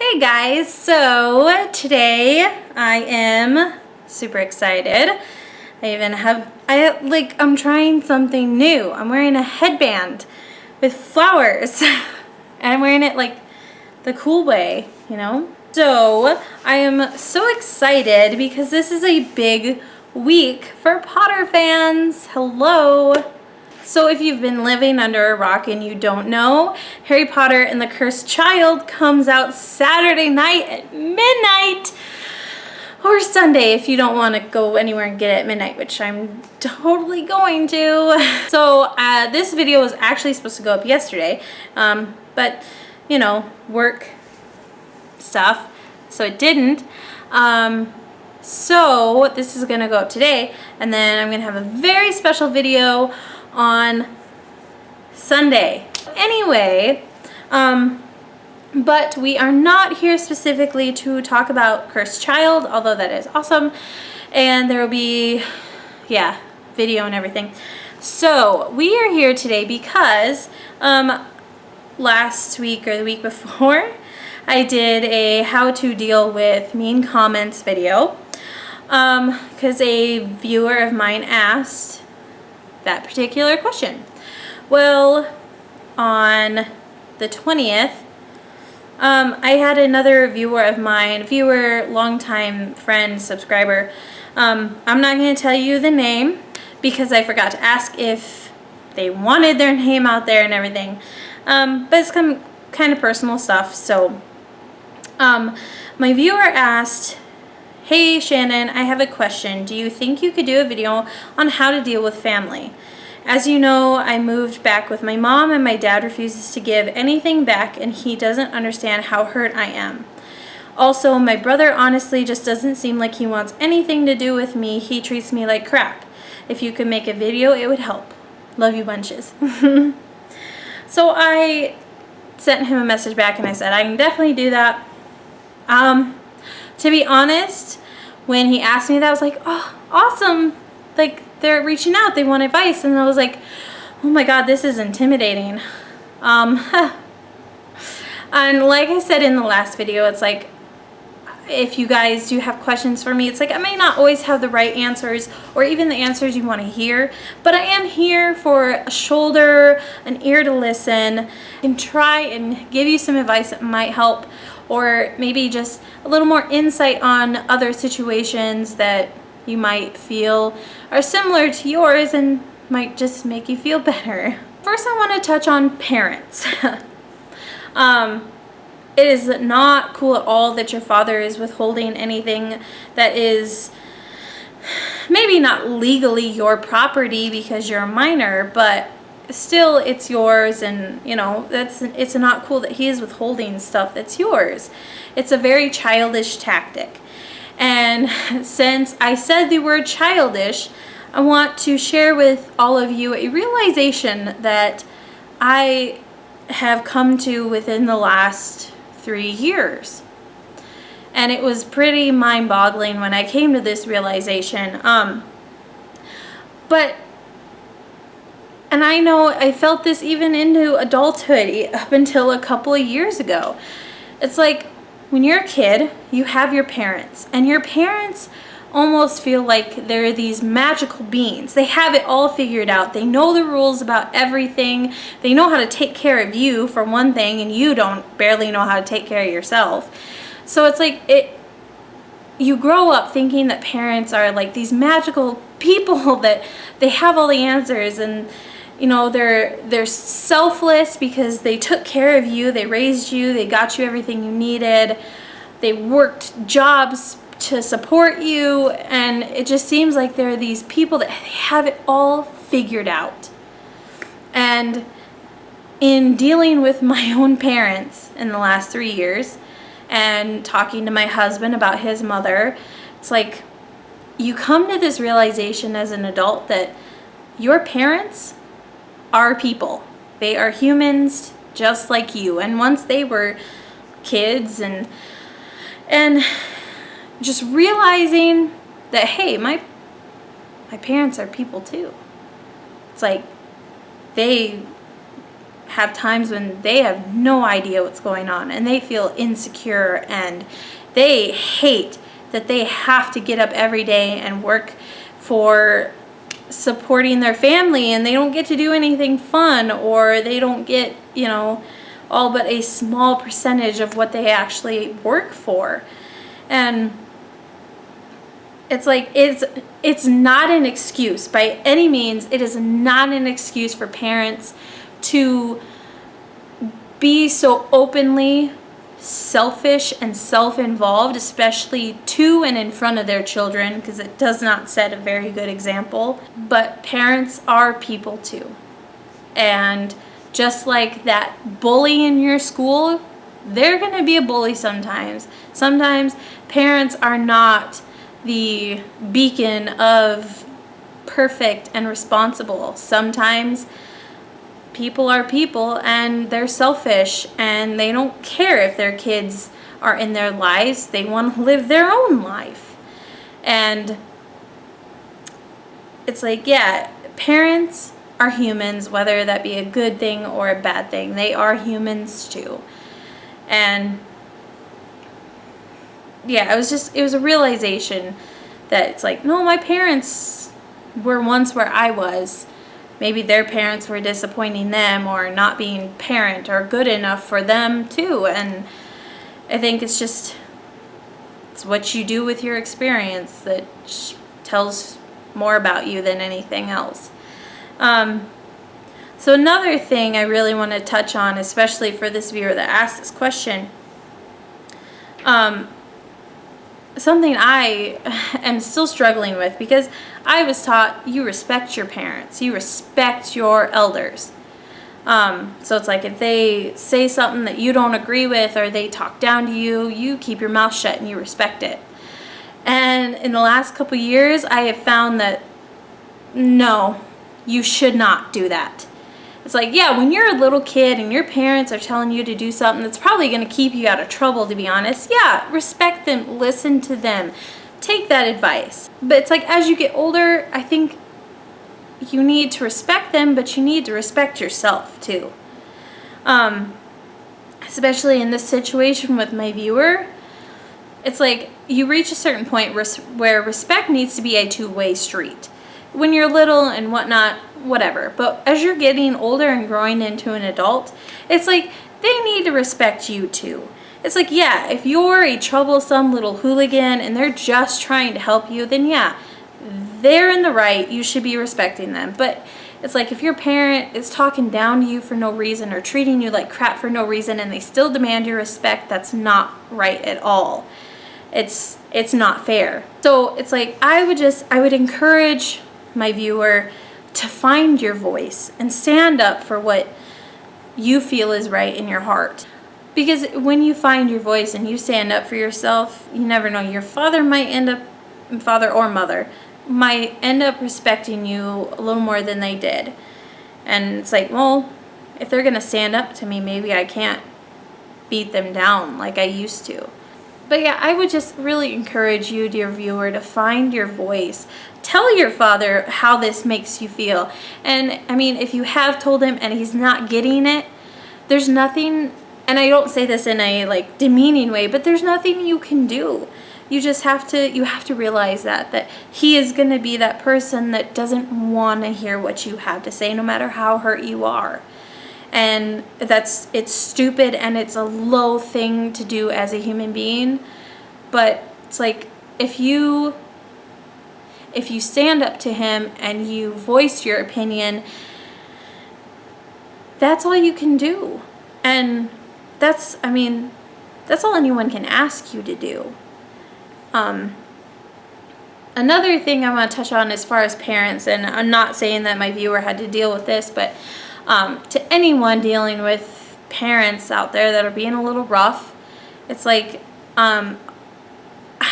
Hey guys, so today I am super excited. I'm trying something new. I'm wearing a headband with flowers and I'm wearing it like the cool way, you know? So I am so excited because this is a big week for Potter fans. Hello. So if you've been living under a rock and you don't know, Harry Potter and the Cursed Child comes out Saturday night at midnight, or Sunday if you don't want to go anywhere and get it at midnight, which I'm totally going to. So this video was actually supposed to go up yesterday, but you know, work stuff, so it didn't. So this is gonna go up today, and then I'm gonna have a very special video on Sunday. Anyway, but we are not here specifically to talk about Cursed Child, although that is awesome, and there will be, yeah, video and everything. So we are here today because last week or the week before, I did a how to deal with mean comments video because a viewer of mine asked that particular question. Well, on the 20th, I had another viewer of mine, longtime friend, subscriber. I'm not going to tell you the name because I forgot to ask if they wanted their name out there and everything. But it's kind of personal stuff. So my viewer asked, "Hey Shannon, I have a question. Do you think you could do a video on how to deal with family? As you know, I moved back with my mom and my dad refuses to give anything back and he doesn't understand how hurt I am. Also, my brother honestly just doesn't seem like he wants anything to do with me. He treats me like crap. If you could make a video, it would help. Love you bunches." So I sent him a message back and I said, I can definitely do that. To be honest, when he asked me that, I was like, oh, awesome. Like, they're reaching out, they want advice. And I was like, oh my God, this is intimidating. And like I said in the last video, it's like, if you guys do have questions for me, it's like I may not always have the right answers or even the answers you want to hear, but I am here for a shoulder, an ear to listen, and try and give you some advice that might help, or maybe just a little more insight on other situations that you might feel are similar to yours and might just make you feel better. First, I want to touch on parents. It is not cool at all that your father is withholding anything that is maybe not legally your property because you're a minor, but still it's yours, and you know, it's not cool that he is withholding stuff that's yours. It's a very childish tactic. And since I said the word childish, I want to share with all of you a realization that I have come to within the last 3 years. And it was pretty mind-boggling when I came to this realization. And I know I felt this even into adulthood up until a couple of years ago. It's like when you're a kid, you have your parents, and your parents almost feel like they're these magical beings. They have it all figured out. They know the rules about everything. They know how to take care of you for one thing, and you barely know how to take care of yourself. So it's like you grow up thinking that parents are like these magical people that they have all the answers, and you know, they're selfless because they took care of you, they raised you, they got you everything you needed, they worked jobs to support you, and it just seems like there are these people that have it all figured out. And in dealing with my own parents in the last 3 years and talking to my husband about his mother, it's like you come to this realization as an adult that your parents are people. They are humans just like you. And once they were kids, and just realizing that, hey, my parents are people too. It's like they have times when they have no idea what's going on and they feel insecure and they hate that they have to get up every day and work for supporting their family and they don't get to do anything fun, or they don't get, all but a small percentage of what they actually work for. And it's like, it's not an excuse by any means. It is not an excuse for parents to be so openly selfish and self-involved, especially to and in front of their children, because it does not set a very good example. But parents are people too. And just like that bully in your school, they're going to be a bully sometimes. Sometimes parents are not the beacon of perfect and responsible. Sometimes people are people and they're selfish and they don't care if their kids are in their lives. They want to live their own life. And it's like, yeah, parents are humans, whether that be a good thing or a bad thing. They are humans too. And yeah, it was a realization that it's like, no, my parents were once where I was. Maybe their parents were disappointing them or not being parent or good enough for them too. And I think it's what you do with your experience that tells more about you than anything else. So another thing I really want to touch on, especially for this viewer that asked this question, something I am still struggling with, because I was taught you respect your parents, you respect your elders. So it's like if they say something that you don't agree with or they talk down to you, you keep your mouth shut and you respect it. And in the last couple years, I have found that no, you should not do that. It's like, yeah, when you're a little kid and your parents are telling you to do something that's probably going to keep you out of trouble, to be honest, yeah, respect them, listen to them, take that advice. But it's like, as you get older, I think you need to respect them, but you need to respect yourself too. Especially in this situation with my viewer, it's like you reach a certain point where respect needs to be a two-way street. When you're little and whatnot, whatever. But as you're getting older and growing into an adult, it's like they need to respect you too. It's like, yeah, if you're a troublesome little hooligan and they're just trying to help you, then yeah, they're in the right. You should be respecting them. But it's like if your parent is talking down to you for no reason or treating you like crap for no reason and they still demand your respect, that's not right at all. It's not fair. So it's like I would encourage my viewer to find your voice and stand up for what you feel is right in your heart. Because when you find your voice and you stand up for yourself, you never know, your father or mother might end up respecting you a little more than they did. And it's like, well, if they're going to stand up to me, maybe I can't beat them down like I used to. But yeah, I would just really encourage you, dear viewer, to find your voice. Tell your father how this makes you feel. And I mean, if you have told him and he's not getting it, there's nothing, and I don't say this in a like demeaning way, but there's nothing you can do. You just have to realize that he is going to be that person that doesn't want to hear what you have to say, no matter how hurt you are. And it's stupid and it's a low thing to do as a human being. But it's like if you stand up to him and you voice your opinion, that's all you can do. And that's all anyone can ask you to do. Another thing I want to touch on as far as parents, and I'm not saying that my viewer had to deal with this, but to anyone dealing with parents out there that are being a little rough, it's like, I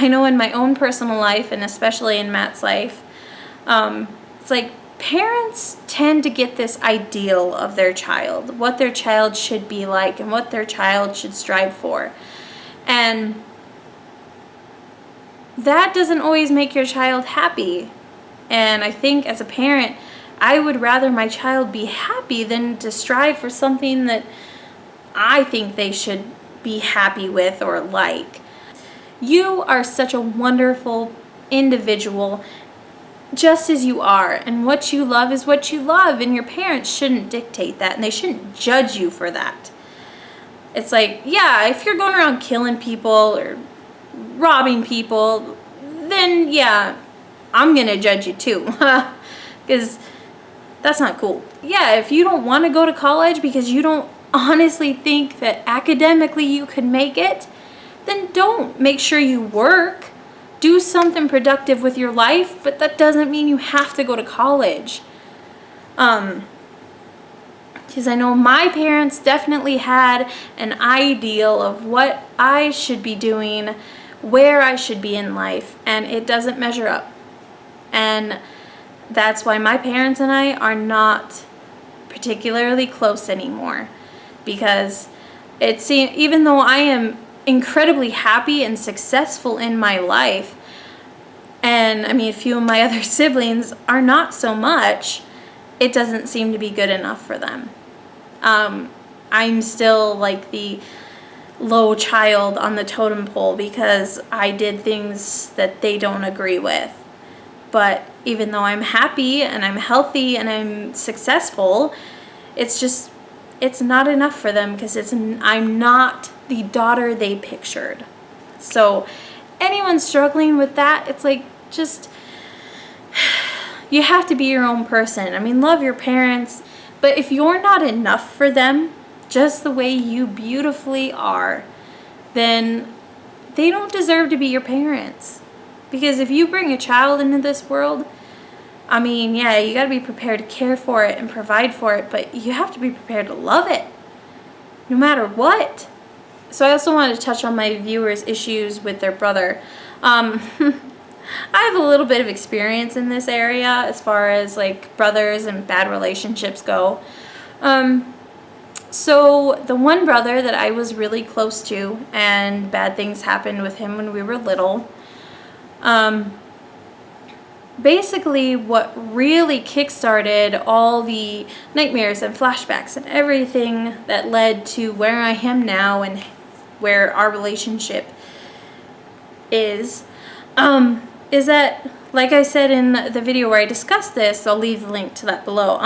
know in my own personal life, and especially in Matt's life, it's like parents tend to get this ideal of their child, what their child should be like and what their child should strive for. And that doesn't always make your child happy. And I think as a parent, I would rather my child be happy than to strive for something that I think they should be happy with or like. You are such a wonderful individual just as you are, and what you love is what you love, and your parents shouldn't dictate that, and they shouldn't judge you for that. It's like, yeah, if you're going around killing people or robbing people, then yeah, I'm gonna judge you too, because that's not cool. Yeah, if you don't want to go to college because you don't honestly think that academically you could make it, then don't. Make sure you work. Do something productive with your life, but that doesn't mean you have to go to college. Because I know my parents definitely had an ideal of what I should be doing, where I should be in life, and it doesn't measure up. And that's why my parents and I are not particularly close anymore, because it seems, even though I am incredibly happy and successful in my life, and I mean a few of my other siblings are not so much, it doesn't seem to be good enough for them. I'm still like the low child on the totem pole because I did things that they don't agree with. But even though I'm happy and I'm healthy and I'm successful, it's not enough for them because I'm not the daughter they pictured. So anyone struggling with that, it's like, just, you have to be your own person. I mean, love your parents, but if you're not enough for them, just the way you beautifully are, then they don't deserve to be your parents. Because if you bring a child into this world, I mean, yeah, you got to be prepared to care for it and provide for it, but you have to be prepared to love it, no matter what. So I also wanted to touch on my viewers' issues with their brother. I have a little bit of experience in this area as far as like brothers and bad relationships go. So the one brother that I was really close to, and bad things happened with him when we were little. Basically what really kickstarted all the nightmares and flashbacks and everything that led to where I am now and where our relationship is that, like I said in the video where I discussed this, I'll leave the link to that below.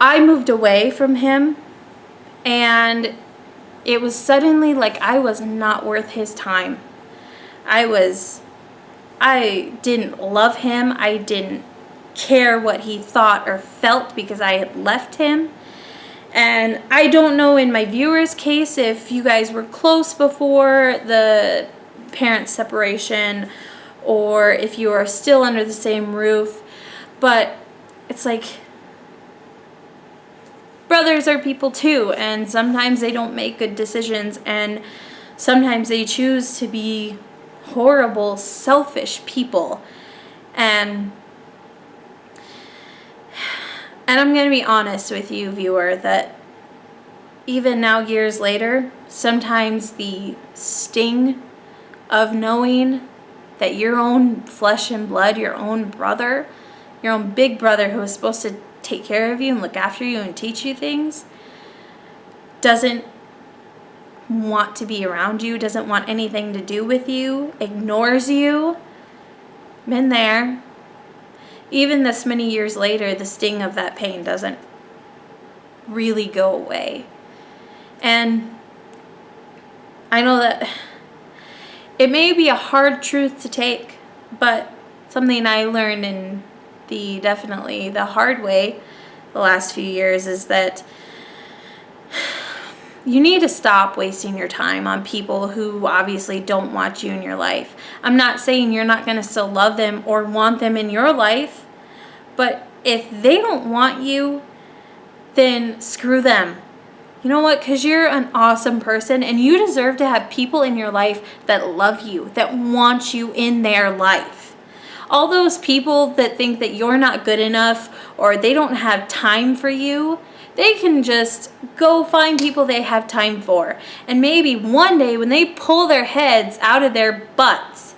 I moved away from him, and it was suddenly like I was not worth his time. I didn't love him. I didn't care what he thought or felt because I had left him. And I don't know in my viewers' case if you guys were close before the parent separation or if you are still under the same roof, but it's like brothers are people too, and sometimes they don't make good decisions, and sometimes they choose to be horrible, selfish people. And I'm going to be honest with you, viewer, that even now, years later, sometimes the sting of knowing that your own flesh and blood, your own brother, your own big brother who is supposed to take care of you and look after you and teach you things, doesn't want to be around you, doesn't want anything to do with you, ignores you. Been there. Even this many years later, the sting of that pain doesn't really go away. And I know that it may be a hard truth to take, but something I learned in definitely the hard way the last few years is that you need to stop wasting your time on people who obviously don't want you in your life. I'm not saying you're not going to still love them or want them in your life, but if they don't want you, then screw them. You know what? Because you're an awesome person and you deserve to have people in your life that love you, that want you in their life. All those people that think that you're not good enough or they don't have time for you, they can just go find people they have time for. And maybe one day when they pull their heads out of their butts,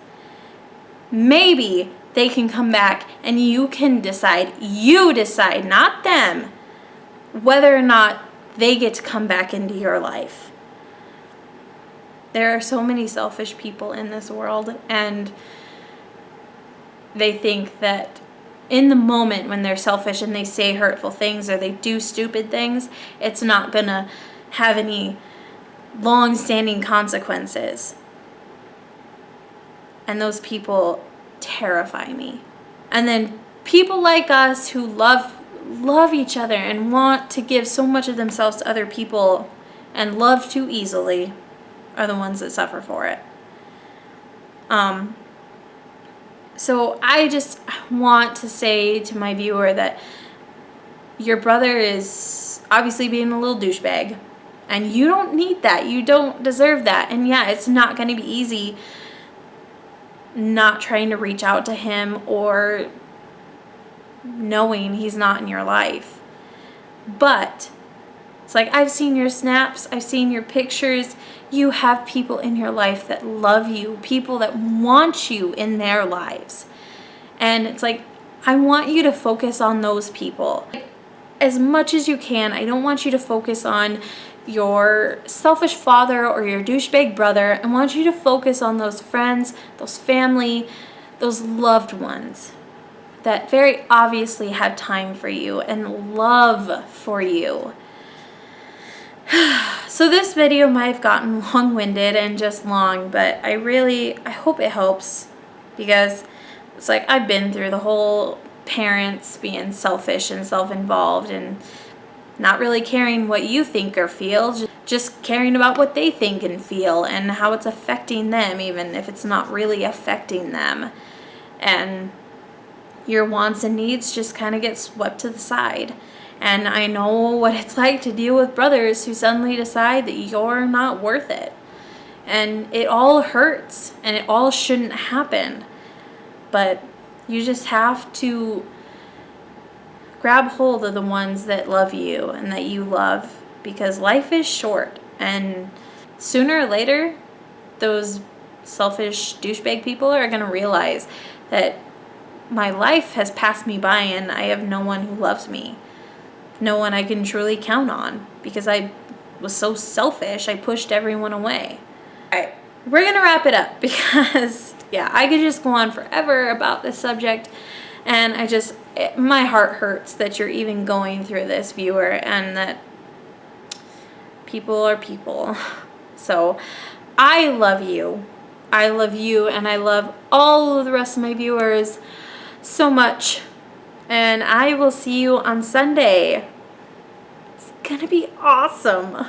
maybe they can come back and you decide, not them, whether or not they get to come back into your life. There are so many selfish people in this world, and they think that in the moment when they're selfish and they say hurtful things or they do stupid things, it's not gonna have any long-standing consequences. And those people terrify me. And then people like us who love each other and want to give so much of themselves to other people and love too easily are the ones that suffer for it. So I just want to say to my viewer that your brother is obviously being a little douchebag, and you don't need that. You don't deserve that. And yeah, it's not going to be easy not trying to reach out to him or knowing he's not in your life. But it's like, I've seen your snaps, I've seen your pictures. You have people in your life that love you, people that want you in their lives. And it's like, I want you to focus on those people as much as you can. I don't want you to focus on your selfish father or your douchebag brother. I want you to focus on those friends, those family, those loved ones that very obviously have time for you and love for you. So this video might have gotten long-winded and just long, but I hope it helps, because it's like I've been through the whole parents being selfish and self-involved and not really caring what you think or feel, just caring about what they think and feel and how it's affecting them, even if it's not really affecting them. And your wants and needs just kind of get swept to the side. And I know what it's like to deal with brothers who suddenly decide that you're not worth it. And it all hurts, and it all shouldn't happen. But you just have to grab hold of the ones that love you and that you love, because life is short. And sooner or later, those selfish douchebag people are going to realize that my life has passed me by and I have no one who loves me. No one I can truly count on, because I was so selfish, I pushed everyone away. Alright, we're going to wrap it up, because yeah, I could just go on forever about this subject, and my heart hurts that you're even going through this, viewer, and that people are people. So I love you. I love you, and I love all of the rest of my viewers so much. And I will see you on Sunday. It's gonna be awesome.